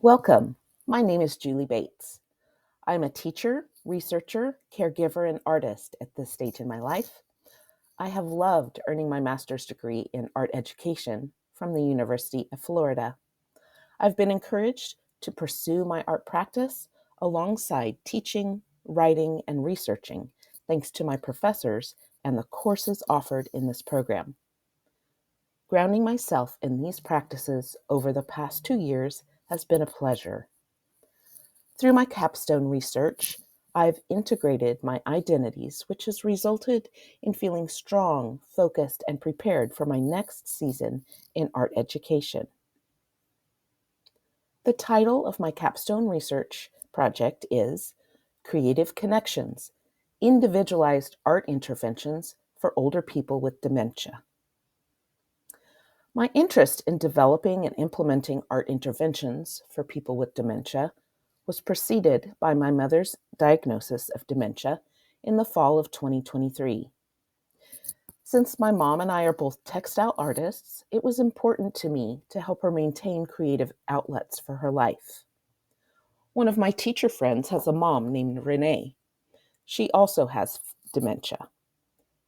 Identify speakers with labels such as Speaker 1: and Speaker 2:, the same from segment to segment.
Speaker 1: Welcome. My name is Julie Bates. I'm a teacher, researcher, caregiver, and artist at this stage in my life. I have loved earning my master's degree in art education from the University of Florida. I've been encouraged to pursue my art practice alongside teaching, writing, and researching, thanks to my professors and the courses offered in this program. Grounding myself in these practices over the past 2 years has been a pleasure. Through my capstone research, I've integrated my identities, which has resulted in feeling strong, focused, and prepared for my next season in art education. The title of my capstone research project is Creative Connections: Individualized Art Interventions for Older People with Dementia. My interest in developing and implementing art interventions for people with dementia was preceded by my mother's diagnosis of dementia in the fall of 2023. Since my mom and I are both textile artists, it was important to me to help her maintain creative outlets for her life. One of my teacher friends has a mom named Renee. She also has dementia.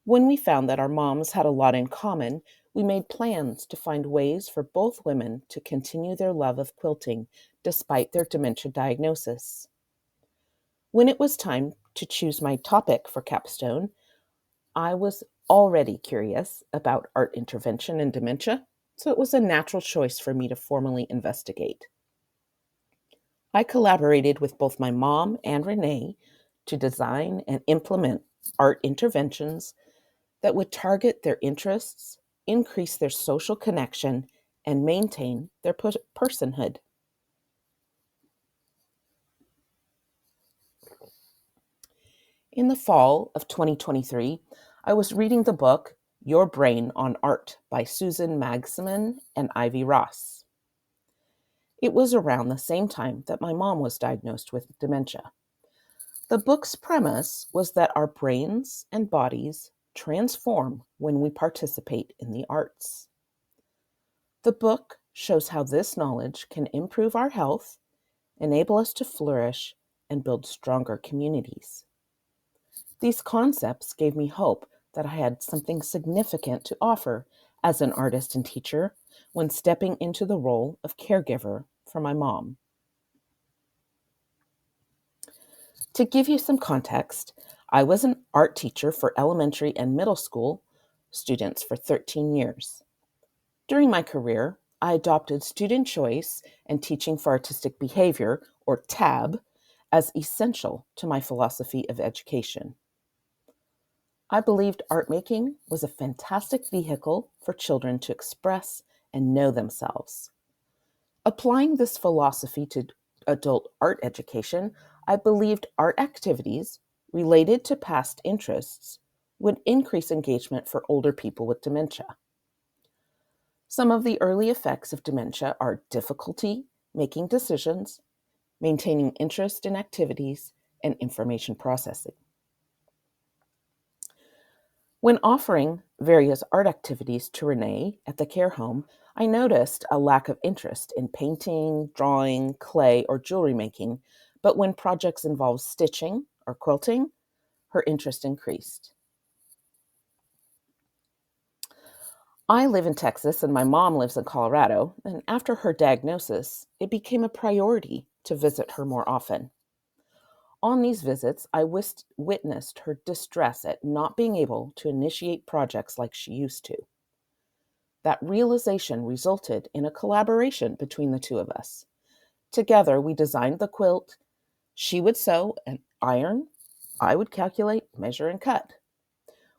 Speaker 1: When we found that our moms had a lot in common, we made plans to find ways for both women to continue their love of quilting despite their dementia diagnosis. When it was time to choose my topic for capstone, I was already curious about art intervention in dementia, so it was a natural choice for me to formally investigate. I collaborated with both my mom and Renee to design and implement art interventions that would target their interests, increase their social connection, and maintain their personhood. In the fall of 2023, I was reading the book Your Brain on Art by Susan Magsamen and Ivy Ross. It was around the same time that my mom was diagnosed with dementia. The book's premise was that our brains and bodies transform when we participate in the arts. The book shows how this knowledge can improve our health, enable us to flourish, and build stronger communities. These concepts gave me hope that I had something significant to offer as an artist and teacher when stepping into the role of caregiver for my mom. To give you some context, I was an art teacher for elementary and middle school students for 13 years. During my career, I adopted student choice and teaching for artistic behavior, or TAB, as essential to my philosophy of education. I believed art making was a fantastic vehicle for children to express and know themselves. Applying this philosophy to adult art education, I believed art activities related to past interests would increase engagement for older people with dementia. Some of the early effects of dementia are difficulty making decisions, maintaining interest in activities, and information processing. When offering various art activities to Renee at the care home, I noticed a lack of interest in painting, drawing, clay, or jewelry making, but when projects involved stitching or quilting, her interest increased. I live in Texas and my mom lives in Colorado, and after her diagnosis, it became a priority to visit her more often. On these visits, I witnessed her distress at not being able to initiate projects like she used to. That realization resulted in a collaboration between the two of us. Together, we designed the quilt. She would sew and iron. I would calculate, measure, and cut.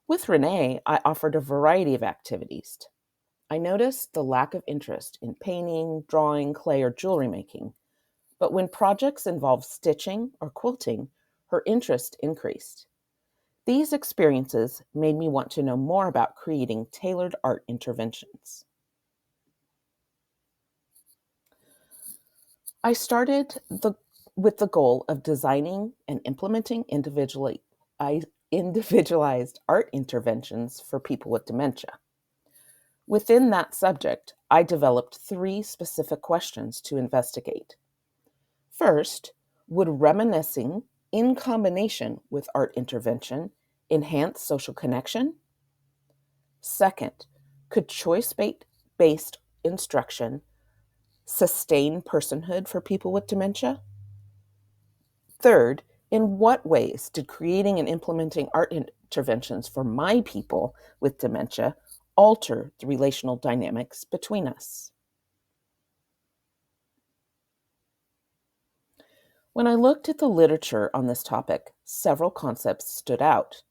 Speaker 1: With Renee, I offered a variety of activities. I noticed the lack of interest in painting, drawing, clay, or jewelry making. But when projects involved stitching or quilting, her interest increased. These experiences made me want to know more about creating tailored art interventions. I started with the goal of designing and implementing individualized art interventions for people with dementia. Within that subject, I developed 3 specific questions to investigate. First, would reminiscing in combination with art intervention enhance social connection? Second, could choice-based instruction sustain personhood for people with dementia? Third, in what ways did creating and implementing art interventions for my people with dementia alter the relational dynamics between us? When I looked at the literature on this topic, several concepts stood out.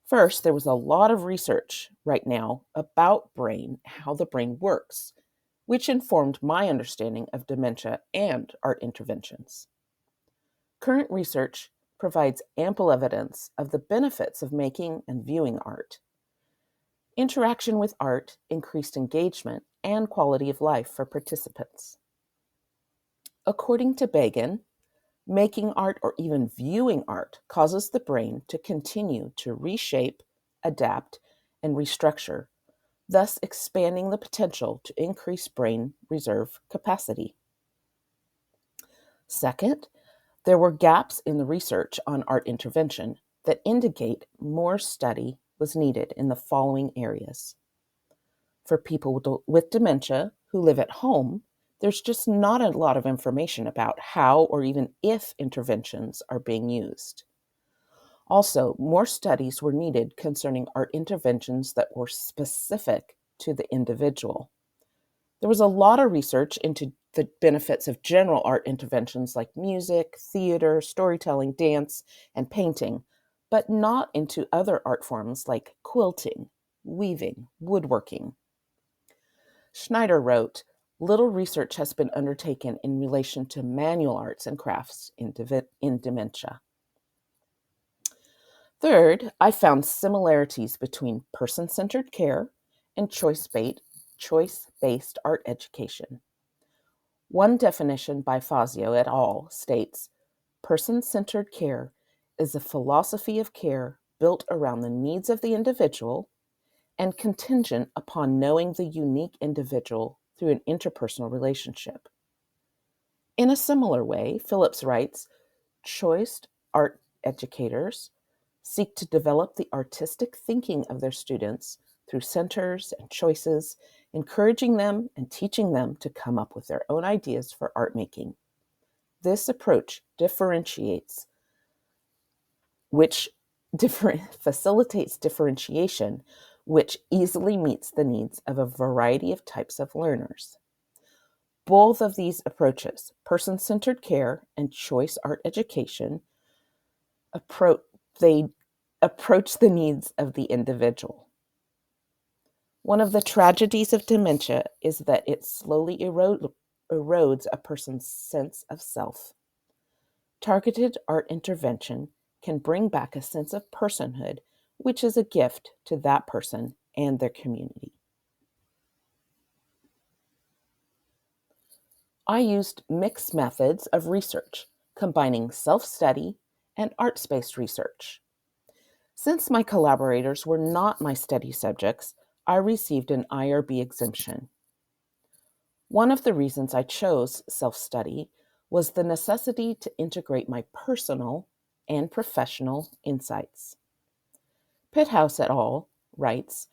Speaker 1: First, there was a lot of research right now about how the brain works, which informed my understanding of dementia and art interventions. Current research provides ample evidence of the benefits of making and viewing art. Interaction with art increased engagement and quality of life for participants. According to Bagan, making art or even viewing art causes the brain to continue to reshape, adapt, and restructure, thus expanding the potential to increase brain reserve capacity. Second, there were gaps in the research on art intervention that indicate more study was needed in the following areas. For people with dementia who live at home, there's just not a lot of information about how or even if interventions are being used. Also, more studies were needed concerning art interventions that were specific to the individual. There was a lot of research into the benefits of general art interventions like music, theater, storytelling, dance, and painting, but not into other art forms like quilting, weaving, woodworking. Schneider wrote, "Little research has been undertaken in relation to manual arts and crafts in dementia." Third, I found similarities between person-centered care and choice-based art education. One definition by Fazio et al. States, person-centered care is a philosophy of care built around the needs of the individual and contingent upon knowing the unique individual through an interpersonal relationship. In a similar way, Phillips writes, choice art educators seek to develop the artistic thinking of their students through centers and choices, encouraging them and teaching them to come up with their own ideas for art making. This approach facilitates differentiation, which easily meets the needs of a variety of types of learners. Both of these approaches, person-centered care and choice art education, approach the needs of the individual. One of the tragedies of dementia is that it slowly erodes a person's sense of self. Targeted art intervention can bring back a sense of personhood, which is a gift to that person and their community. I used mixed methods of research, combining self-study and arts-based research. Since my collaborators were not my study subjects, I received an IRB exemption. One of the reasons I chose self-study was the necessity to integrate my personal and professional insights. Pithouse et al. Writes,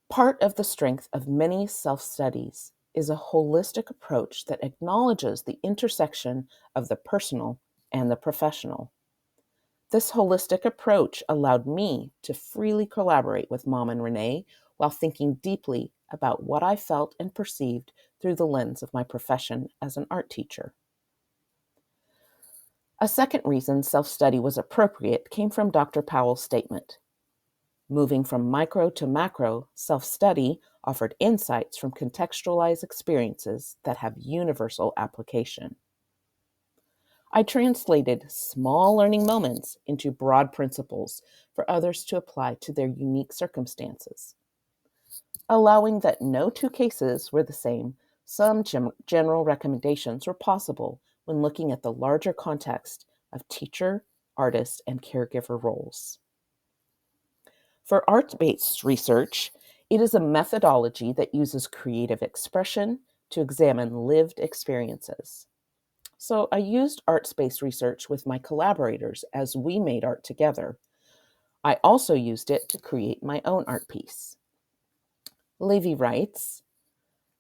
Speaker 1: part of the strength of many self-studies is a holistic approach that acknowledges the intersection of the personal and the professional. This holistic approach allowed me to freely collaborate with Mom and Renee while thinking deeply about what I felt and perceived through the lens of my profession as an art teacher. A second reason self-study was appropriate came from Dr. Powell's statement. Moving from micro to macro, self-study offered insights from contextualized experiences that have universal application. I translated small learning moments into broad principles for others to apply to their unique circumstances. Allowing that no two cases were the same, some general recommendations were possible when looking at the larger context of teacher, artist, and caregiver roles. For art-based research, it is a methodology that uses creative expression to examine lived experiences. So I used art space research with my collaborators as we made art together. I also used it to create my own art piece. Levy writes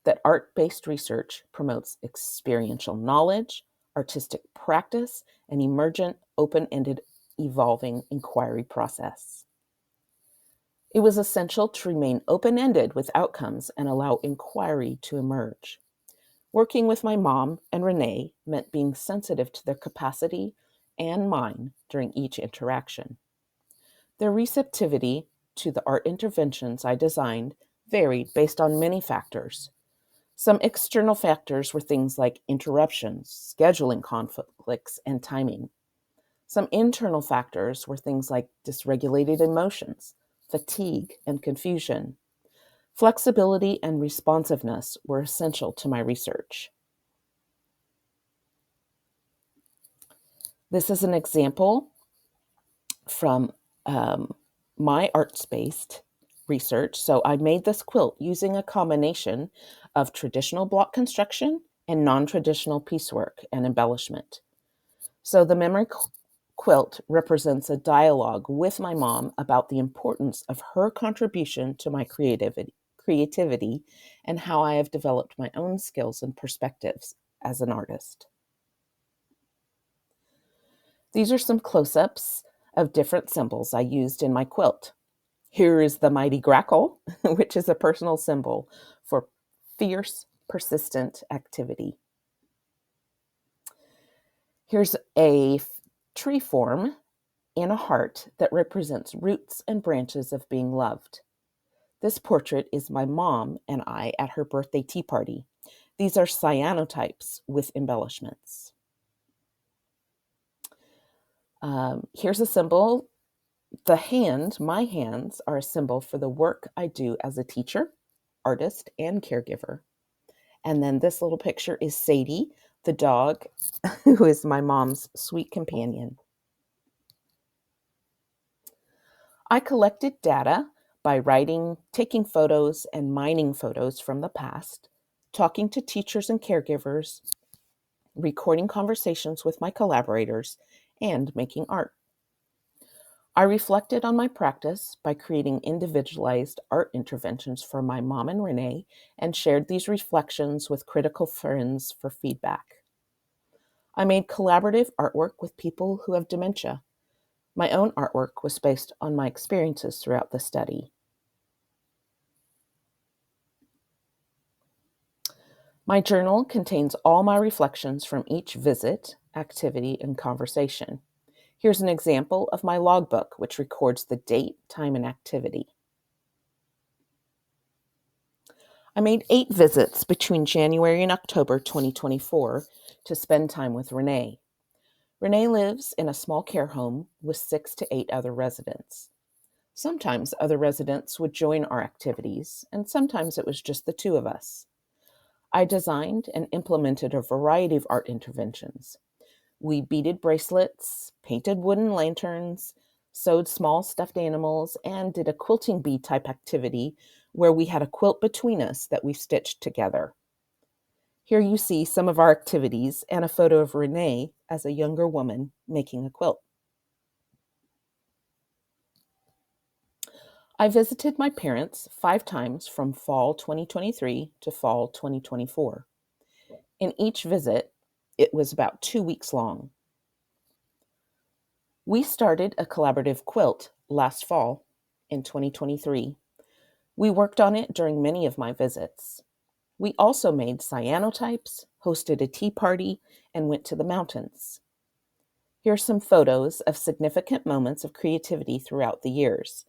Speaker 1: that art-based research promotes experiential knowledge, artistic practice, and emergent, open-ended, evolving inquiry process. It was essential to remain open-ended with outcomes and allow inquiry to emerge. Working with my mom and Renee meant being sensitive to their capacity and mine during each interaction. Their receptivity to the art interventions I designed varied based on many factors. Some external factors were things like interruptions, scheduling conflicts, and timing. Some internal factors were things like dysregulated emotions, fatigue, and confusion. Flexibility and responsiveness were essential to my research. This is an example from my arts-based research. So I made this quilt using a combination of traditional block construction and non-traditional piecework and embellishment. So the memory quilt represents a dialogue with my mom about the importance of her contribution to my creativity and how I have developed my own skills and perspectives as an artist. These are some close-ups of different symbols I used in my quilt. Here is the mighty grackle, which is a personal symbol for fierce, persistent activity. Here's a tree form in a heart that represents roots and branches of being loved. This portrait is my mom and I at her birthday tea party. These are cyanotypes with embellishments. Here's a symbol. My hands are a symbol for the work I do as a teacher, artist, and caregiver. And then this little picture is Sadie, the dog, who is my mom's sweet companion. I collected data by writing, taking photos, and mining photos from the past, talking to teachers and caregivers, recording conversations with my collaborators, and making art. I reflected on my practice by creating individualized art interventions for my mom and Renee and shared these reflections with critical friends for feedback. I made collaborative artwork with people who have dementia. My own artwork was based on my experiences throughout the study. My journal contains all my reflections from each visit, activity, and conversation. Here's an example of my logbook, which records the date, time, and activity. I made 8 visits between January and October 2024 to spend time with Renee. Renee lives in a small care home with 6 to 8 other residents. Sometimes other residents would join our activities, and sometimes it was just the 2 of us. I designed and implemented a variety of art interventions. We beaded bracelets, painted wooden lanterns, sewed small stuffed animals, and did a quilting bee type activity where we had a quilt between us that we stitched together. Here you see some of our activities and a photo of Renee as a younger woman making a quilt. I visited my parents 5 times from fall 2023 to fall 2024. In each visit, it was about 2 weeks long. We started a collaborative quilt last fall in 2023. We worked on it during many of my visits. We also made cyanotypes, hosted a tea party, and went to the mountains. Here are some photos of significant moments of creativity throughout the years.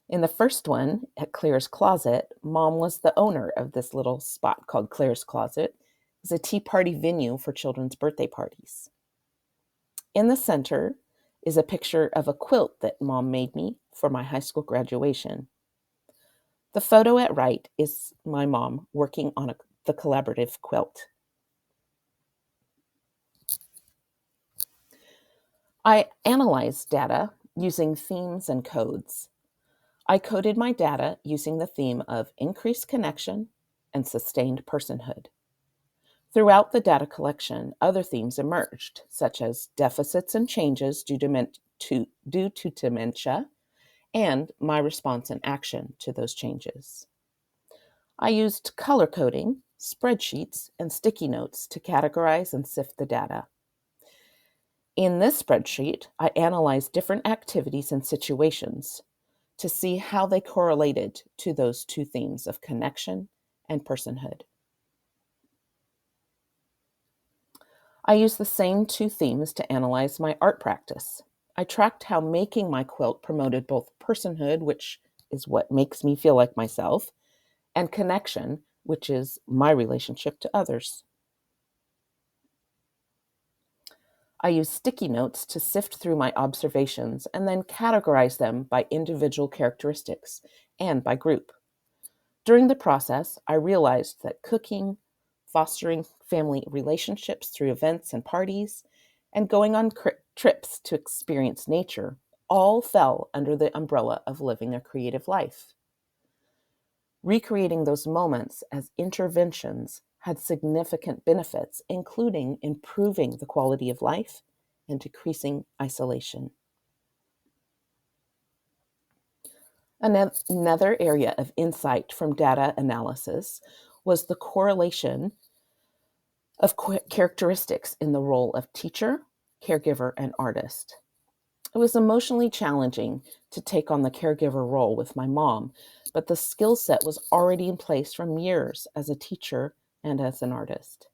Speaker 1: In the first one, at Claire's Closet, Mom was the owner of this little spot called Claire's Closet. It's a tea party venue for children's birthday parties. In the center is a picture of a quilt that Mom made me for my high school graduation. The photo at right is my mom working on the collaborative quilt. I analyzed data using themes and codes. I coded my data using the theme of increased connection and sustained personhood. Throughout the data collection, other themes emerged, such as deficits and changes due to dementia, and my response and action to those changes. I used color coding, spreadsheets, and sticky notes to categorize and sift the data. In this spreadsheet, I analyzed different activities and situations to see how they correlated to those two themes of connection and personhood. I used the same two themes to analyze my art practice. I tracked how making my quilt promoted both personhood, which is what makes me feel like myself, and connection, which is my relationship to others. I used sticky notes to sift through my observations and then categorize them by individual characteristics and by group. During the process, I realized that cooking, fostering family relationships through events and parties, and going on trips to experience nature all fell under the umbrella of living a creative life. Recreating those moments as interventions had significant benefits, including improving the quality of life and decreasing isolation. Another area of insight from data analysis was the correlation of characteristics in the role of teacher, caregiver, and artist. It was emotionally challenging to take on the caregiver role with my mom, but the skill set was already in place from years as a teacher and as an artist.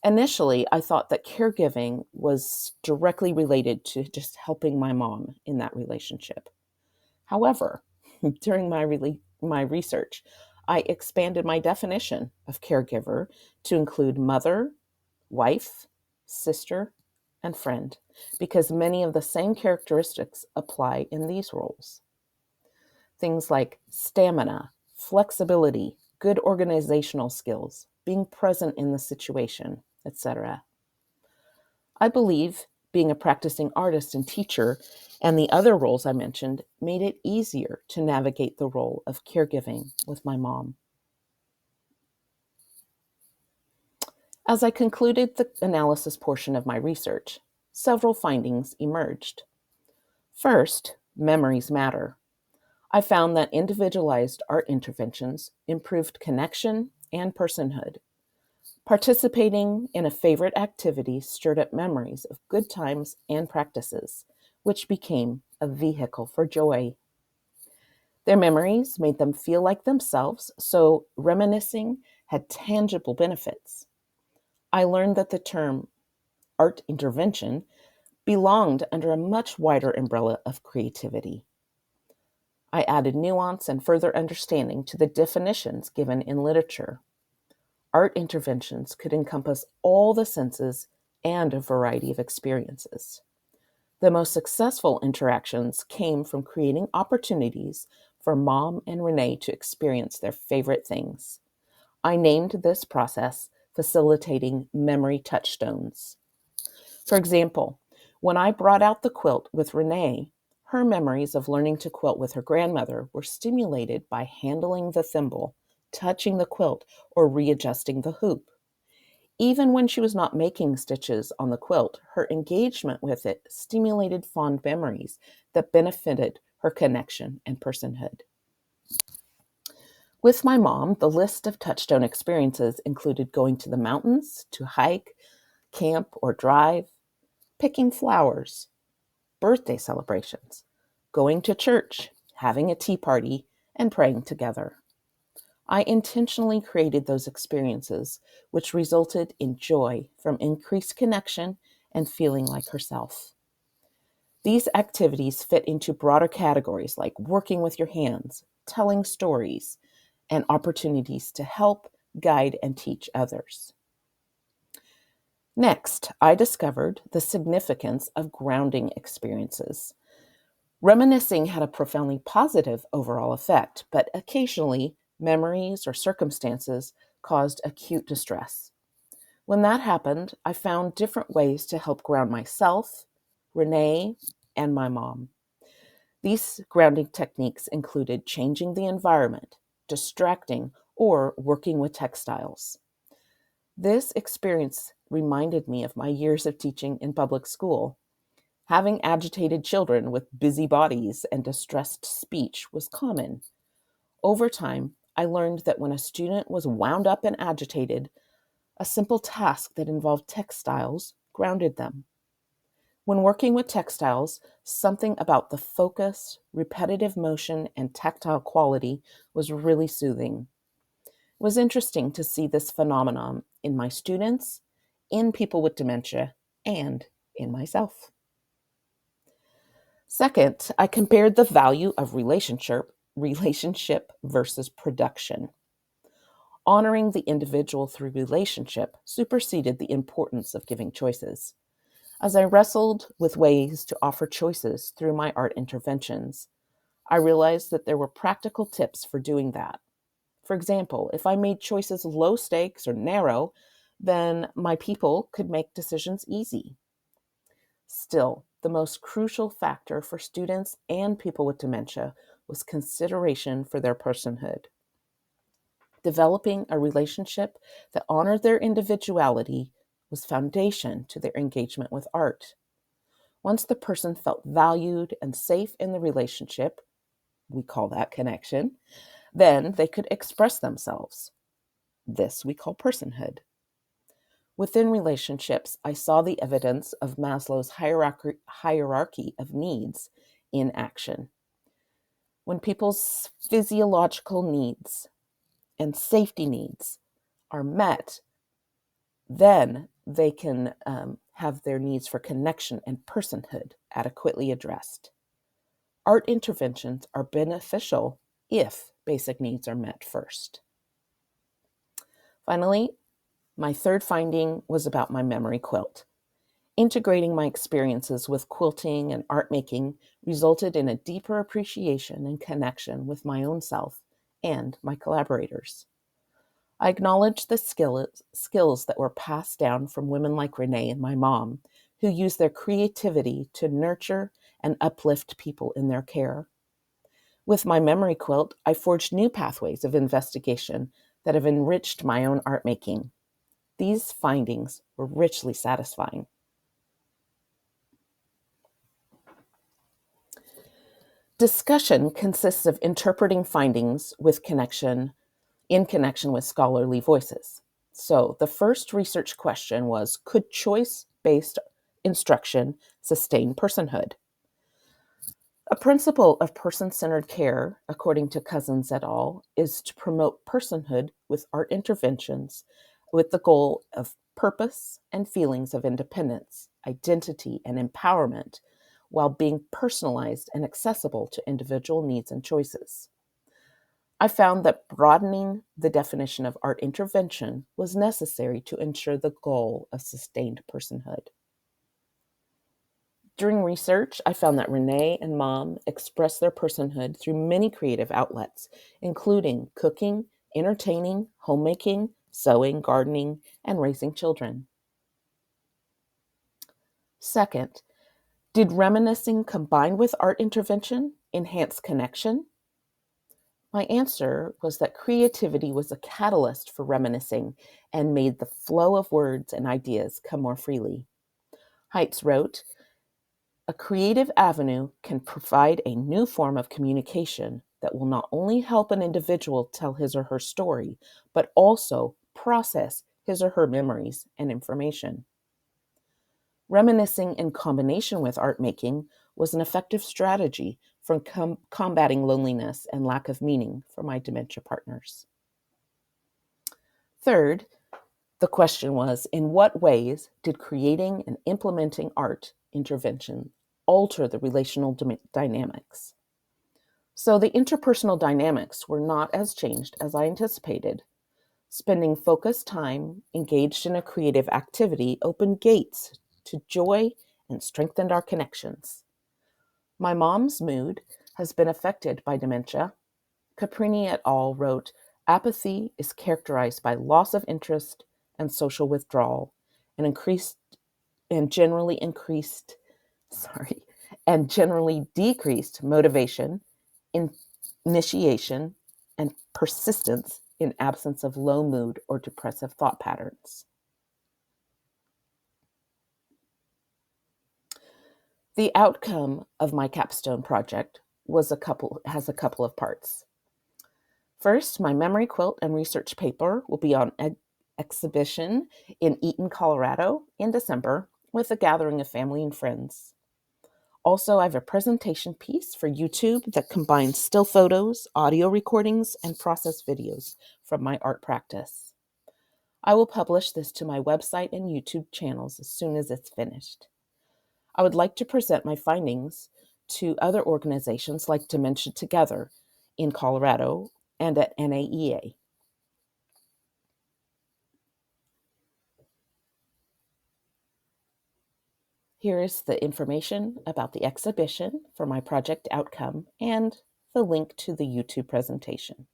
Speaker 1: Initially, I thought that caregiving was directly related to just helping my mom in that relationship. However, during my research, I expanded my definition of caregiver to include mother, wife, sister, and friend, because many of the same characteristics apply in these roles. Things like stamina, flexibility, good organizational skills, being present in the situation, etc. I believe being a practicing artist and teacher and the other roles I mentioned made it easier to navigate the role of caregiving with my mom. As I concluded the analysis portion of my research, several findings emerged. First, memories matter. I found that individualized art interventions improved connection and personhood. Participating in a favorite activity stirred up memories of good times and practices, which became a vehicle for joy. Their memories made them feel like themselves, so reminiscing had tangible benefits. I learned that the term art intervention belonged under a much wider umbrella of creativity. I added nuance and further understanding to the definitions given in literature. Art interventions could encompass all the senses and a variety of experiences. The most successful interactions came from creating opportunities for Mom and Renee to experience their favorite things. I named this process facilitating memory touchstones. For example, when I brought out the quilt with Renee, her memories of learning to quilt with her grandmother were stimulated by handling the thimble, touching the quilt, or readjusting the hoop. Even when she was not making stitches on the quilt, her engagement with it stimulated fond memories that benefited her connection and personhood. With my mom, the list of touchstone experiences included going to the mountains to hike, camp, or drive, picking flowers, birthday celebrations, going to church, having a tea party, and praying together. I intentionally created those experiences, which resulted in joy from increased connection and feeling like herself. These activities fit into broader categories like working with your hands, telling stories, and opportunities to help, guide, and teach others. Next, I discovered the significance of grounding experiences. Reminiscing had a profoundly positive overall effect, but occasionally memories or circumstances caused acute distress. When that happened, I found different ways to help ground myself, Renee, and my mom. These grounding techniques included changing the environment, distracting, or working with textiles. This experience reminded me of my years of teaching in public school. Having agitated children with busy bodies and distressed speech was common. Over time, I learned that when a student was wound up and agitated, a simple task that involved textiles grounded them. When working with textiles, something about the focus, repetitive motion, and tactile quality was really soothing. It was interesting to see this phenomenon in my students, in people with dementia, and in myself. Second, I compared the value of relationship versus production. Honoring the individual through relationship superseded the importance of giving choices. As I wrestled with ways to offer choices through my art interventions, I realized that there were practical tips for doing that. For example, if I made choices low stakes or narrow, then my people could make decisions easy. Still, the most crucial factor for students and people with dementia was consideration for their personhood. Developing a relationship that honored their individuality was foundation to their engagement with art. Once the person felt valued and safe in the relationship, we call that connection, then they could express themselves. This we call personhood. Within relationships, I saw the evidence of Maslow's hierarchy of needs in action. When people's physiological needs and safety needs are met, then they can have their needs for connection and personhood adequately addressed. Art interventions are beneficial if basic needs are met first. Finally, my third finding was about my memory quilt. Integrating my experiences with quilting and art making resulted in a deeper appreciation and connection with my own self and my collaborators. I acknowledged the skills that were passed down from women like Renee and my mom, who used their creativity to nurture and uplift people in their care. With my memory quilt, I forged new pathways of investigation that have enriched my own art making. These findings were richly satisfying. Discussion consists of interpreting findings in connection with scholarly voices. So the first research question was, could choice-based instruction sustain personhood? A principle of person-centered care, according to Cousins et al., is to promote personhood with art interventions with the goal of purpose and feelings of independence, identity, and empowerment, while being personalized and accessible to individual needs and choices. I found that broadening the definition of art intervention was necessary to ensure the goal of sustained personhood. During research, I found that Renee and Mom expressed their personhood through many creative outlets, including cooking, entertaining, homemaking, sewing, gardening, and raising children. Second, did reminiscing combined with art intervention enhance connection? My answer was that creativity was a catalyst for reminiscing and made the flow of words and ideas come more freely. Heitz wrote, "A creative avenue can provide a new form of communication that will not only help an individual tell his or her story, but also process his or her memories and information." Reminiscing in combination with art making was an effective strategy for combating loneliness and lack of meaning for my dementia partners. Third, the question was, in what ways did creating and implementing art intervention alter the relational dynamics? So the interpersonal dynamics were not as changed as I anticipated. Spending focused time engaged in a creative activity opened gates to joy and strengthened our connections. My mom's mood has been affected by dementia. Caprini et al. Wrote, "Apathy is characterized by loss of interest and social withdrawal, and generally decreased motivation, initiation, and persistence in absence of low mood or depressive thought patterns." The outcome of my capstone project has a couple of parts. First, my memory quilt and research paper will be on exhibition in Eaton, Colorado in December with a gathering of family and friends. Also, I have a presentation piece for YouTube that combines still photos, audio recordings, and process videos from my art practice. I will publish this to my website and YouTube channels as soon as it's finished. I would like to present my findings to other organizations like Dementia Together in Colorado and at NAEA. Here is the information about the exhibition for my project outcome and the link to the YouTube presentation.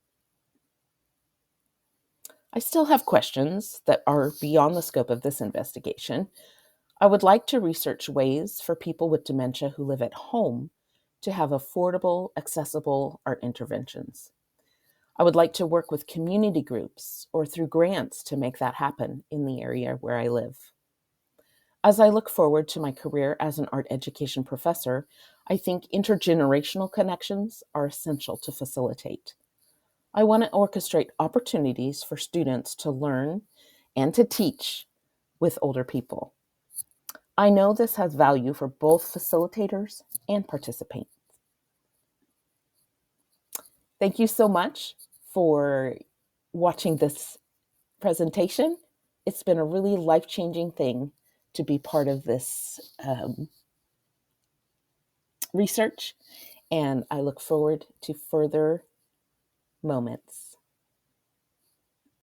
Speaker 1: I still have questions that are beyond the scope of this investigation. I would like to research ways for people with dementia who live at home to have affordable, accessible art interventions. I would like to work with community groups or through grants to make that happen in the area where I live. As I look forward to my career as an art education professor, I think intergenerational connections are essential to facilitate. I want to orchestrate opportunities for students to learn and to teach with older people. I know this has value for both facilitators and participants. Thank you so much for watching this presentation. It's been a really life-changing thing to be part of this research, and I look forward to further moments.